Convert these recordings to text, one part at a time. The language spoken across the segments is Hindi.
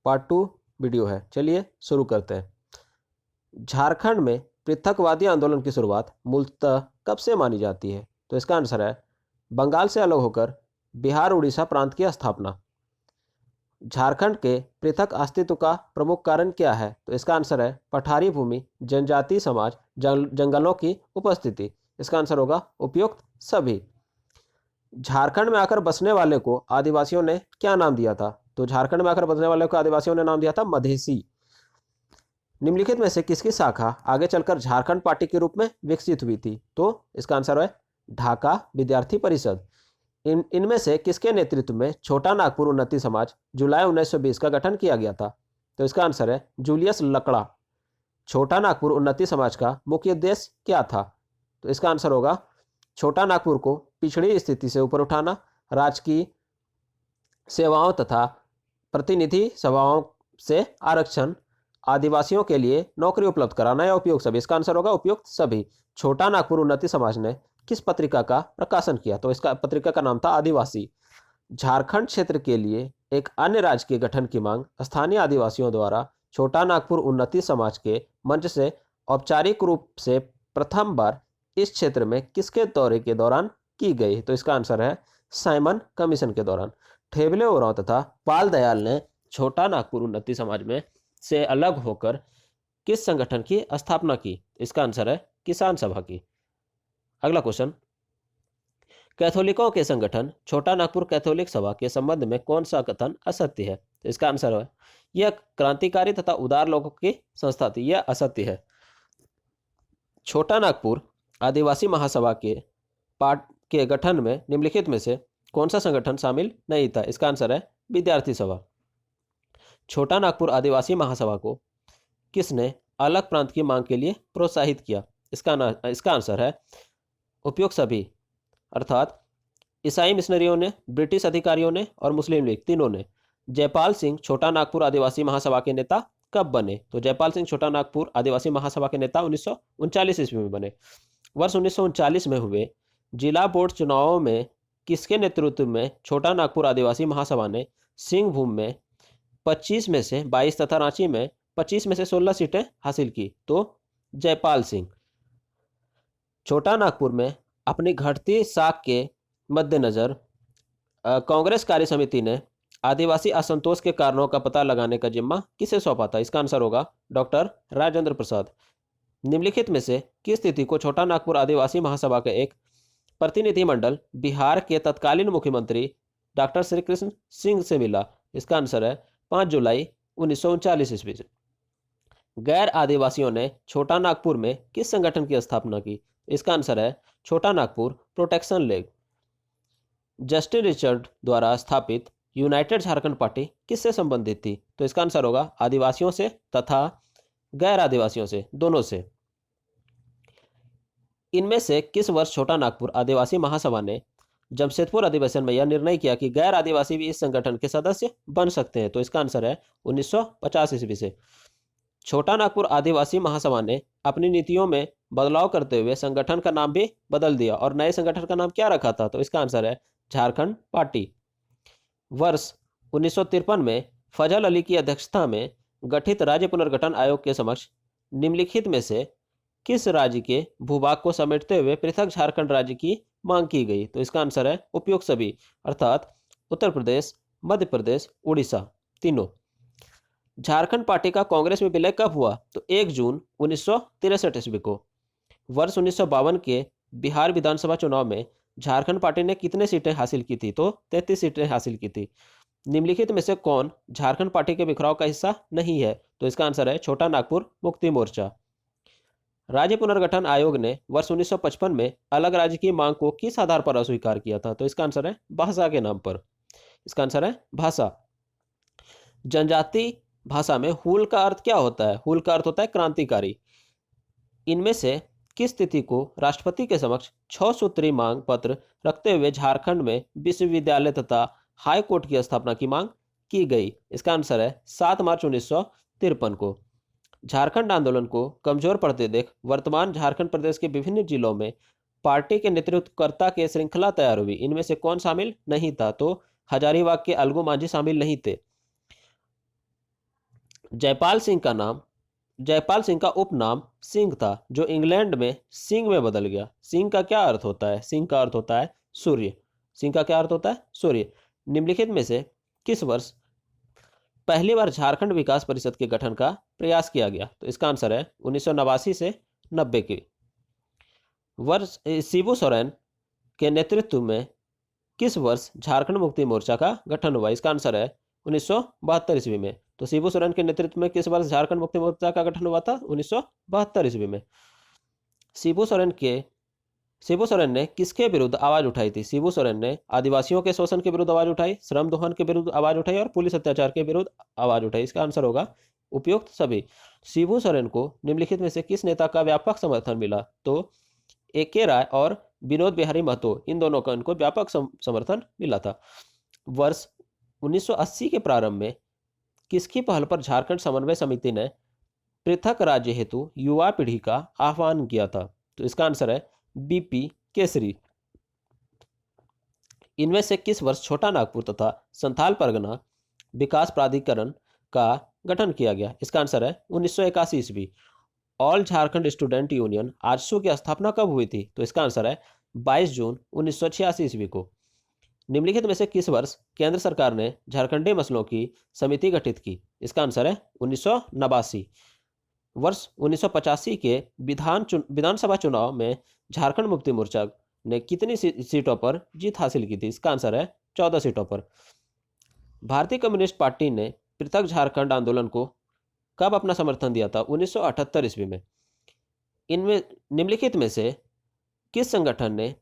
पार्ट 2 वीडियो है। चलिए शुरू करते हैं। झारखंड में पृथकवादी आंदोलन की शुरुआत मूलतः कब से मानी जाती है? तो इसका आंसर है बंगाल से अलग होकर बिहार उड़ीसा प्रांत की स्थापना। झारखंड के पृथक अस्तित्व का प्रमुख कारण क्या है? तो इसका आंसर है पठारी भूमि, जनजातीय समाज, जंगलों की उपस्थिति। इसका आंसर होगा उपयुक्त सभी। झारखंड में आकर बसने वाले को आदिवासियों ने क्या नाम दिया था? तो झारखंड में आकर बसने वाले को आदिवासियों ने नाम दिया था मधेसी। निम्नलिखित में से किसकी शाखा आगे चलकर झारखंड पार्टी के रूप में विकसित हुई थी? तो इसका आंसर है ढाका विद्यार्थी परिषद। इनमें से किसके नेतृत्व में छोटा नागपुर उन्नति समाज जुलाई 1920 का गठन किया गया था? तो इसका आंसर है जूलियस लकड़ा। छोटा नागपुर उन्नति समाज का मुख्य उद्देश्य क्या था? तो इसका आंसर होगा छोटा नागपुर को पिछड़ी स्थिति से ऊपर उठाना, राजकीय सेवाओं तथा प्रतिनिधि सभाओं से आरक्षण, आदिवासियों के लिए नौकरी उपलब्ध कराना या उपयुक्त सभी। इसका आंसर होगा उपयुक्त सभी। छोटा नागपुर उन्नति समाज ने किस पत्रिका का प्रकाशन किया? तो इसका पत्रिका का नाम था आदिवासी। झारखंड क्षेत्र के लिए एक अन्य राज्य के गठन की मांग स्थानीय आदिवासियों द्वारा छोटा नागपुर उन्नति समाज के मंच से औपचारिक रूप से प्रथम बार इस क्षेत्र में किसके दौरे के दौरान की गई? तो इसका आंसर है साइमन कमीशन के दौरान। ठेबले ओरांव तथा पाल दयाल ने छोटा नागपुर उन्नति समाज में से अलग होकर किस संगठन की स्थापना की? इसका आंसर है किसान सभा की। अगला क्वेश्चन, कैथोलिकों के संगठन छोटा नागपुर कैथोलिक सभा के संबंध में कौन सा कथन असत्य है? तो इसका आंसर है यह क्रांतिकारी तथा उदार लोगों की संस्था थी। यह असत्य है। छोटा नागपुर आदिवासी महासभा के पार्ट के गठन में निम्नलिखित में से कौन सा संगठन शामिल नहीं था? इसका आंसर है विद्यार्थी सभा। छोटा नागपुर आदिवासी महासभा को किसने अलग प्रांत की मांग के लिए प्रोत्साहित किया? इसका आंसर है उपयुक्त सभी, अर्थात ईसाई मिशनरियों ने, ब्रिटिश अधिकारियों ने और मुस्लिम लीग तीनों ने। जयपाल सिंह छोटा नागपुर आदिवासी महासभा के नेता कब बने? तो जयपाल सिंह छोटा नागपुर आदिवासी महासभा के नेता 1939 ईस्वी में बने। वर्ष 1939 में हुए जिला बोर्ड चुनावों में किसके नेतृत्व में छोटा नागपुर आदिवासी महासभा ने सिंहभूम में 25 में से 22 तथा रांची में 25 में से 16 सीटें हासिल की? तो जयपाल सिंह। छोटा नागपुर में अपनी घटती साख के मद्देनजर कांग्रेस कार्य समिति ने आदिवासी असंतोष के कारणों का पता लगाने का जिम्मा किसे सौंपा था? इसका आंसर होगा डॉक्टर राजेंद्र प्रसाद। निम्नलिखित में से किस स्थिति को छोटा नागपुर आदिवासी महासभा का एक प्रतिनिधिमंडल बिहार के तत्कालीन मुख्यमंत्री डॉक्टर श्री कृष्ण सिंह से मिला? इसका आंसर है 5 जुलाई 1939 ईस्वी। गैर आदिवासियों ने छोटा नागपुर में किस संगठन की स्थापना की? इसका आंसर है छोटा Nagpur protection league. Justin Richard द्वारा स्थापित यूनाइटेड झारखंड पार्टी किससे संबंधित थी? तो इसका आंसर होगा आदिवासियों से तथा गैर आदिवासियों से, दोनों से। इनमें से किस वर्ष छोटा नागपुर आदिवासी महासभा ने जमशेदपुर अधिवेशन में यह निर्णय किया कि गैर आदिवासी भी इस संगठन के सदस्य बन सकते हैं? तो इसका आंसर है 1950 ईस्वी से। छोटा नागपुर आदिवासी महासभा ने अपनी नीतियों में बदलाव करते हुए संगठन का नाम भी बदल दिया और नए संगठन का नाम क्या रखा था? तो इसका आंसर है झारखंड पार्टी। वर्ष 1953 में फजल अली की अध्यक्षता में गठित राज्य पुनर्गठन आयोग के समक्ष निम्नलिखित में से किस राज्य के भूभाग को समेटते हुए पृथक झारखंड राज्य की मांग की गई? तो इसका आंसर है उपयुक्त सभी, अर्थात उत्तर प्रदेश, मध्य प्रदेश, उड़ीसा तीनों। झारखंड पार्टी का कांग्रेस में विलय कब हुआ? तो 1 जून 1963 ईस्वी को। वर्ष 1952 के बिहार विधानसभा चुनाव में झारखंड पार्टी ने कितने सीटें हासिल की थी? तो 33 सीटें हासिल की थी। निम्नलिखित में से कौन झारखंड पार्टी के बिखराव का हिस्सा नहीं है? तो इसका आंसर है छोटा नागपुर मुक्ति मोर्चा। राज्य पुनर्गठन आयोग ने वर्ष 1955 में अलग राज्य की मांग को किस आधार पर अस्वीकार किया था? तो इसका आंसर है भाषा के नाम पर। इसका आंसर है भाषा। जनजाति भाषा में हुल का अर्थ क्या होता है? हुल का अर्थ होता है क्रांतिकारी। इनमें से किस स्थिति को राष्ट्रपति के समक्ष 6 सूत्रीय मांग पत्र रखते हुए झारखंड में विश्वविद्यालय तथा हाई कोर्ट की स्थापना की मांग की गई? इसका आंसर है 7 मार्च 1953 को। झारखंड आंदोलन को कमजोर पड़ते देख वर्तमान झारखंड प्रदेश के विभिन्न जिलों में पार्टी के नेतृत्वकर्ता के श्रृंखला तैयार हुई। इनमें से कौन शामिल नहीं था? तो हजारीबाग के अलगू मांझी शामिल नहीं थे। जयपाल सिंह का नाम, जयपाल सिंह का उपनाम सिंह था, जो इंग्लैंड में सिंह में बदल गया। सिंह का क्या अर्थ होता है? सिंह का अर्थ होता है सूर्य। सिंह का क्या अर्थ होता है? सूर्य। निम्नलिखित में से किस वर्ष पहली बार झारखंड विकास परिषद के गठन का प्रयास किया गया? तो इसका आंसर है 1989 से 90 की वर्ष। शिबू सोरेन के नेतृत्व में किस वर्ष झारखंड मुक्ति मोर्चा का गठन हुआ? इसका आंसर है 1972 ईस्वी में। तो शिबू सोरेन के नेतृत्व में किस वर्ष झारखंड मुक्ति मोर्चा का गठन हुआ था? 1972 ईस्वी में। शिबू सोरेन ने किसके विरुद्ध आवाज उठाई थी? शिबू सोरेन ने आदिवासियों के शोषण के विरुद्ध आवाज उठाई, श्रम दोहन के विरुद्ध आवाज उठाई और पुलिस अत्याचार के विरुद्ध आवाज उठाई। इसका आंसर होगा उपयुक्त सभी। शिबू सोरेन को निम्नलिखित में से किस नेता का व्यापक समर्थन मिला? तो ए.के. राय और विनोद बिहारी महतो, इन दोनों का इनको व्यापक समर्थन मिला था। वर्ष 1980 के प्रारंभ में किसकी पहल पर झारखंड समन्वय समिति ने पृथक राज्य हेतु युवा पीढ़ी का आह्वान किया था? तो इसका आंसर है बीपी केसरी। इनमें से किस वर्ष छोटा नागपुर तथा संथाल परगना विकास प्राधिकरण का गठन किया गया? इसका आंसर है 1981 ईस्वी। All Jharkhand student union AJSU की स्थापना कब हुई थी? तो इसका आंसर है 22 जून 1986 ईस्वी को। निम्नलिखित में से किस वर्ष केंद्र सरकार ने झारखंडी मसलों की समिति गठित की? इसका आंसर है 1989। वर्ष 1985 के विधानसभा चुनाव में झारखंड मुक्ति मोर्चा ने कितनी सीटों पर जीत हासिल की थी? इसका आंसर है 14 सीटों पर। भारतीय कम्युनिस्ट पार्टी ने पृथक झारखंड आंदोलन को कब अपना समर्थन दिया था? 1978 ईस्वी में। इनमें निम्नलिखित में से किस संगठन ने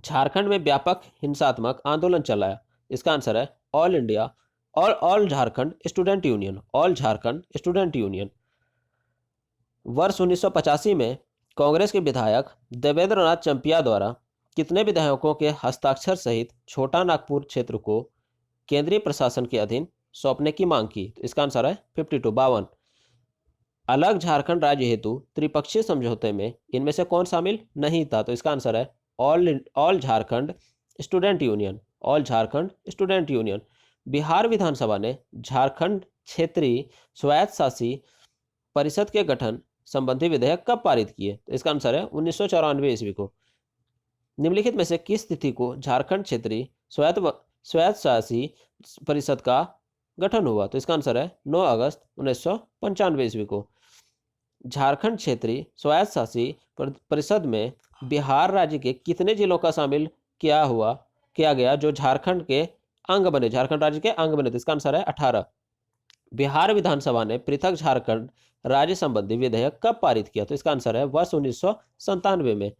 झारखंड में व्यापक हिंसात्मक आंदोलन चलाया? इसका आंसर है all Jharkhand student union. All Jharkhand student union. वर्ष 1985 में कांग्रेस के विधायक देवेंद्र नाथ चंपिया द्वारा कितने विधायकों के हस्ताक्षर सहित छोटा नागपुर क्षेत्र को केंद्रीय प्रशासन के अधीन सौंपने की मांग की? तो इसका आंसर है 52। अलग झारखंड राज्य हेतु त्रिपक्षीय समझौते में इनमें से कौन शामिल नहीं था? तो इसका आंसर है all Jharkhand student union. All Jharkhand student union. Bihar विधानसभा ने झारखंड क्षेत्रीय स्वायत्त शासी परिषद के गठन संबंधी विधेयक कब पारित किए? तो इसका आंसर है 1994 ईस्वी को। निम्नलिखित में से किस तिथि को झारखंड क्षेत्रीय स्वायत्त शासी परिषद का गठन हुआ? तो इसका आंसर है 9 अगस्त 1995 ईस्वी को। झारखंड क्षेत्रीय स्वायत्त शासी परिषद में बिहार राज्य के कितने जिलों का शामिल किया गया जो झारखंड के अंग बने, झारखंड राज्य के अंग बने? तो इसका आंसर है 18। बिहार विधानसभा ने पृथक झारखंड राज्य संबंधी विधेयक कब पारित किया? तो इसका आंसर है वर्ष 1997 में।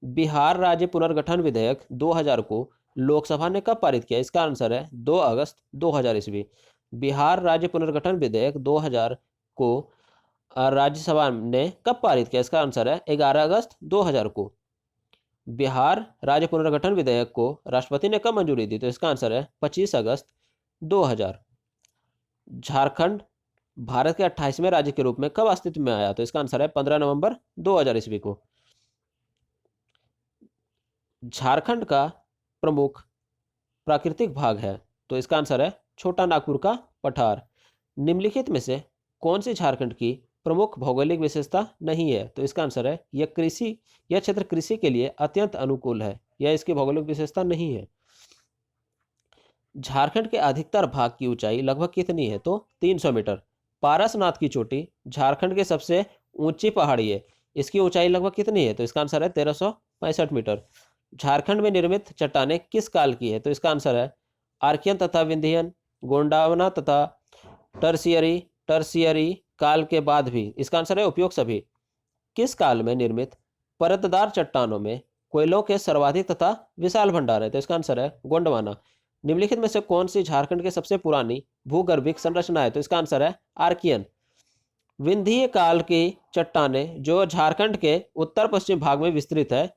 बिहार राज्य पुनर्गठन विधेयक 2000 को लोकसभा ने कब पारित किया? इसका आंसर है 2 अगस्त 2000 ईस्वी। बिहार राज्य पुनर्गठन विधेयक 2000 को राज्यसभा ने कब पारित किया? इसका आंसर है 11 अगस्त 2000 को। बिहार राज्य पुनर्गठन विधेयक को राष्ट्रपति ने कब मंजूरी दी? तो इसका आंसर है 25 अगस्त 2000। झारखंड भारत के 28वें राज्य के रूप में कब अस्तित्व में आया? तो इसका आंसर है 15 नवंबर 2000 ईस्वी को। झारखंड का प्रमुख प्राकृतिक भाग है? तो इसका आंसर है छोटा नागपुर का पठार। निम्नलिखित में से कौन सी झारखंड की प्रमुख भौगोलिक विशेषता नहीं है? तो इसका आंसर है यह क्षेत्र कृषि के लिए अत्यंत अनुकूल है। यह इसकी भौगोलिक विशेषता नहीं है। झारखंड के अधिकतर भाग की ऊंचाई लगभग कितनी है? तो 300 मीटर। पारसनाथ की चोटी झारखंड के सबसे ऊंची पहाड़ी है। इसकी ऊंचाई लगभग कितनी है? तो इसका आंसर है 1365 मीटर। झारखंड में निर्मित चट्टानें किस काल की है? तो इसका आंसर है आर्कियन तथा विंध्यन, गोंडावना तथा टर्सियरी काल के बाद भी। इसका आंसर है उपयोग सभी। किस काल में निर्मित परतदार चट्टानों में कोयलों के सर्वाधिक तथा विशाल भंडार है? तो इसका आंसर है गोंडवाना। निम्नलिखित में से कौन सी झारखंड की सबसे पुरानी भूगर्भिक संरचना है? तो इसका आंसर है आर्कियन। विंध्य काल की चट्टानें जो झारखंड के उत्तर पश्चिम भाग में विस्तृत है,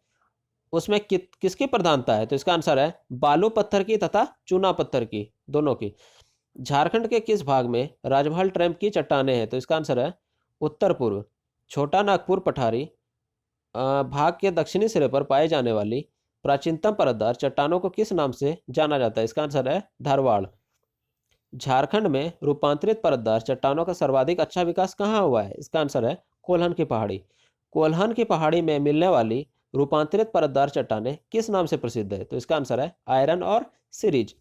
उसमें किसकी प्रधानता है? तो इसका आंसर है बालू पत्थर की तथा चूना पत्थर की, दोनों की। झारखंड के किस भाग में राजमहल ट्रैम्प की चट्टानें हैं? तो इसका आंसर है उत्तर पूर्व। छोटा नागपुर पठारी भाग के दक्षिणी सिरे पर पाए जाने वाली प्राचीनतम परतदार चट्टानों को किस नाम से जाना जाता है? इसका आंसर है धारवाड़। झारखंड में रूपांतरित परतदार चट्टानों का सर्वाधिक अच्छा विकास कहाँ हुआ है? इसका आंसर है कोल्हन की पहाड़ी। कोल्हन की पहाड़ी में मिलने वाली रूपांतरित परतदार चट्टानें किस नाम से प्रसिद्ध है? तो इसका आंसर है आयरन और सीरीज।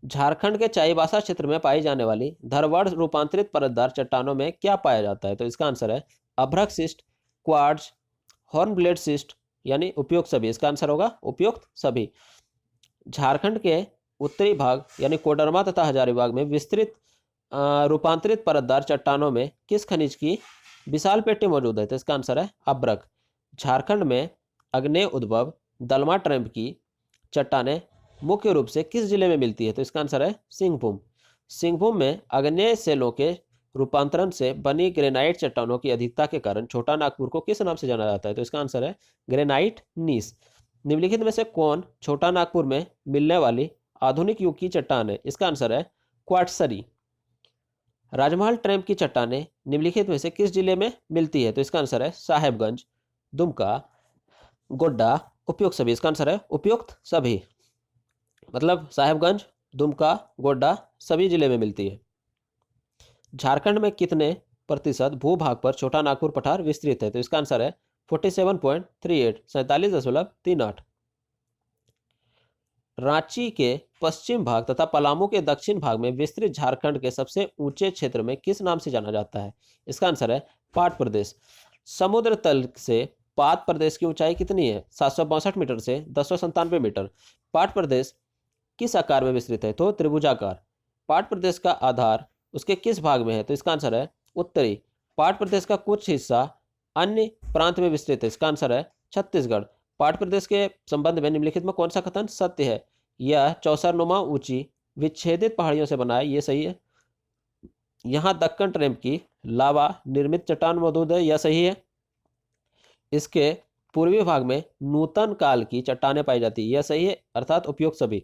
झारखंड के चाईबासा क्षेत्र में पाई जाने वाली धरवड़ रूपांतरित परतदार चट्टानों में क्या पाया जाता है? तो इसका आंसर है अभ्रक शिस्ट, क्वार्ट्ज, हॉर्नब्लेड शिस्ट, यानी उपयुक्त सभी। इसका आंसर होगा उपयुक्त सभी। झारखंड के उत्तरी भाग यानी कोडरमा तथा हजारीबाग में विस्तृत रूपांतरित परतदार चट्टानों में किस खनिज की विशाल पेटी मौजूद है? तो इसका आंसर है अभ्रक। झारखंड में अग्नेय उद्भव दलमा ट्रैम्प की चट्टानें मुख्य रूप से किस जिले में मिलती है? तो इसका आंसर है सिंहभूम। सिंहभूम में अग्नेय सेलों के रूपांतरण से बनी ग्रेनाइट चट्टानों की अधिकता के कारण छोटा नागपुर को किस नाम से जाना जाता है? तो इसका आंसर है ग्रेनाइट नीस। निम्नलिखित में से कौन छोटा नागपुर में मिलने वाली आधुनिक युग की चट्टान है? इसका आंसर है क्वाटसरी। राजमहल ट्रैम्प की चट्टानें निम्नलिखित में से किस जिले में मिलती है? तो इसका आंसर है साहेबगंज, दुमका, गोड्डा, उपयुक्त सभी। इसका आंसर है उपयुक्त सभी, मतलब साहेबगंज, दुमका, गोड्डा सभी जिले में मिलती है। झारखंड में कितने प्रतिशत भूभाग पर छोटा नागपुर पठार विस्तृत है? तो इसका आंसर है 47.38, 47.38। रांची के पश्चिम भाग तथा पलामू के दक्षिण भाग में विस्तृत झारखंड के सबसे ऊंचे क्षेत्र में किस नाम से जाना जाता है? इसका आंसर है पाट प्रदेश। समुद्र तल से पाट प्रदेश की ऊंचाई कितनी है? 762 मीटर से 1097 मीटर। पाट प्रदेश किस आकार में विस्तृत है? तो त्रिभुजाकार। पाट प्रदेश का आधार उसके किस भाग में है? तो इसका आंसर है उत्तरी। पाट प्रदेश का कुछ हिस्सा अन्य प्रांत में विस्तृत है। इसका आंसर है छत्तीसगढ़। पाट प्रदेश के संबंध में निम्नलिखित में कौन सा कथन सत्य है? यह चौसरनुमा ऊंची विच्छेदित पहाड़ियों से बना है, ये सही है। यहाँ दक्कन ट्रैम्प की लावा निर्मित चट्टान मौजूद है, यह सही है। इसके पूर्वी भाग में नूतन काल की चट्टानें पाई जाती है, यह सही है, अर्थात उपयुक्त सभी।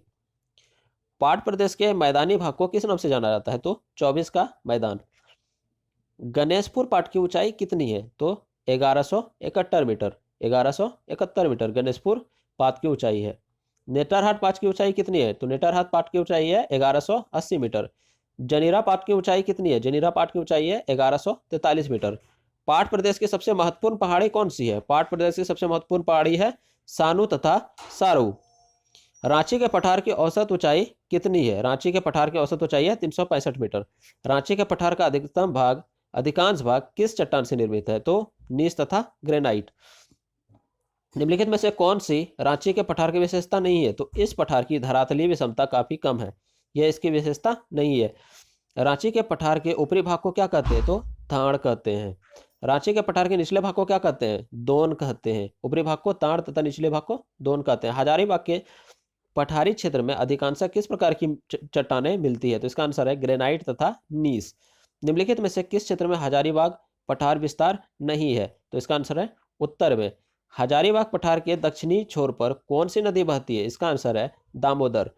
पाट प्रदेश के मैदानी भाग को किस नाम से जाना जाता है? तो 24 का मैदान। गणेशपुर पाट की ऊंचाई कितनी है? तो 1171 मीटर, 1171 मीटर गणेशपुर पाट की ऊंचाई है। नेतरहाट पाट की ऊंचाई कितनी है? तो नेतरहाट पाट की ऊंचाई है 1180 मीटर। जनीरा पाट की ऊंचाई कितनी है? जनीरा पाट की ऊंचाई है 1143 मीटर। पाट प्रदेश की सबसे महत्वपूर्ण पहाड़ी कौन सी है? पाट प्रदेश की सबसे महत्वपूर्ण पहाड़ी है सानू तथा सारू। रांची के पठार की औसत ऊंचाई कितनी है? रांची के पठार की औसत ऊंचाई है 365 मीटर। रांची के पठार का अधिकांश भाग किस चट्टान से निर्मित है? तो नीस तथा ग्रेनाइट। निम्नलिखित में से कौन सी रांची के पठार की विशेषता नहीं है? तो इस पठार की धरातलीय विषमता काफी कम है, यह इसकी विशेषता नहीं है। रांची के पठार के ऊपरी भाग को क्या कहते हैं? तो ताड़ कहते हैं। रांची के पठार के निचले भाग को क्या कहते हैं? दोन कहते हैं। ऊपरी भाग को ताड़ तथा निचले भाग को दोन कहते हैं। हजारीबाग के पठारी क्षेत्र में अधिकांश किस प्रकार की चट्टानें मिलती है? तो इसका आंसर है ग्रेनाइट तथा नीस। निम्नलिखित में से किस क्षेत्र में हजारीबाग पठार विस्तार नहीं है? तो इसका आंसर है उत्तर में। हजारीबाग पठार के दक्षिणी छोर पर कौन सी नदी बहती है? इसका आंसर है दामोदर।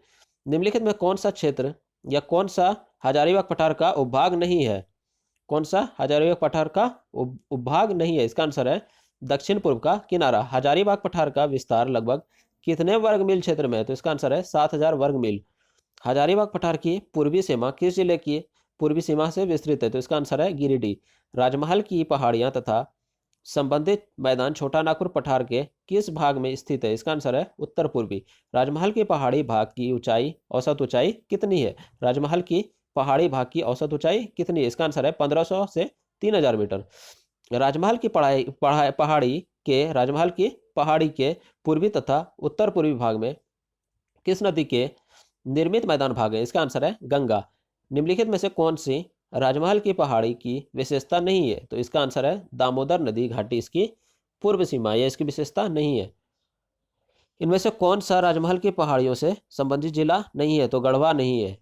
निम्नलिखित में कौन सा क्षेत्र या कौन सा हजारीबाग पठार का उपभाग नहीं है? कौन सा हजारीबाग पठार का उपभाग नहीं है? इसका आंसर है दक्षिण पूर्व का किनारा। हजारीबाग पठार का विस्तार लगभग कितने वर्ग मील क्षेत्र में है? तो इसका आंसर है 7000 वर्ग मील। हजारीबाग पठार की पूर्वी सीमा किस जिले की पूर्वी सीमा से विस्तृत है? तो इसका आंसर है गिरिडीह। राजमहल की पहाड़ियां तथा संबंधित मैदान छोटा नागपुर पठार के किस भाग में स्थित है? इसका आंसर है उत्तर पूर्वी। राजमहल की पहाड़ी भाग की ऊंचाई औसत ऊंचाई कितनी है? राजमहल की पहाड़ी भाग की औसत ऊंचाई कितनी है? इसका आंसर है 1500 से 3000 मीटर। राजमहल की राजमहल की पहाड़ी के पूर्वी तथा उत्तर पूर्वी भाग में किस नदी के निर्मित मैदान भाग है? इसका आंसर है गंगा। निम्नलिखित में से कौन सी राजमहल की पहाड़ी की विशेषता नहीं है? तो इसका आंसर है दामोदर नदी घाटी इसकी पूर्व सीमा, यह इसकी विशेषता नहीं है। इनमें से कौन सा राजमहल की पहाड़ियों से संबंधित जिला नहीं है? तो गढ़वा नहीं है,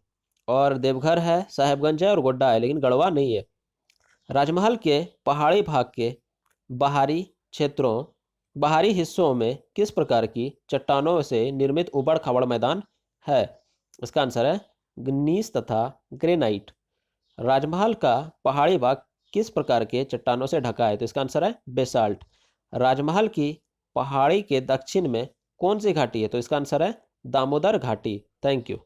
और देवघर है, साहेबगंज है और गोड्डा है, लेकिन गढ़वा नहीं है। राजमहल के पहाड़ी भाग के बाहरी हिस्सों में किस प्रकार की चट्टानों से निर्मित उबड़ खाबड़ मैदान है? इसका आंसर है नीस तथा ग्रेनाइट। राजमहल का पहाड़ी भाग किस प्रकार के चट्टानों से ढका है? तो इसका आंसर है बेसाल्ट। राजमहल की पहाड़ी के दक्षिण में कौन सी घाटी है? तो इसका आंसर है दामोदर घाटी। Thank you.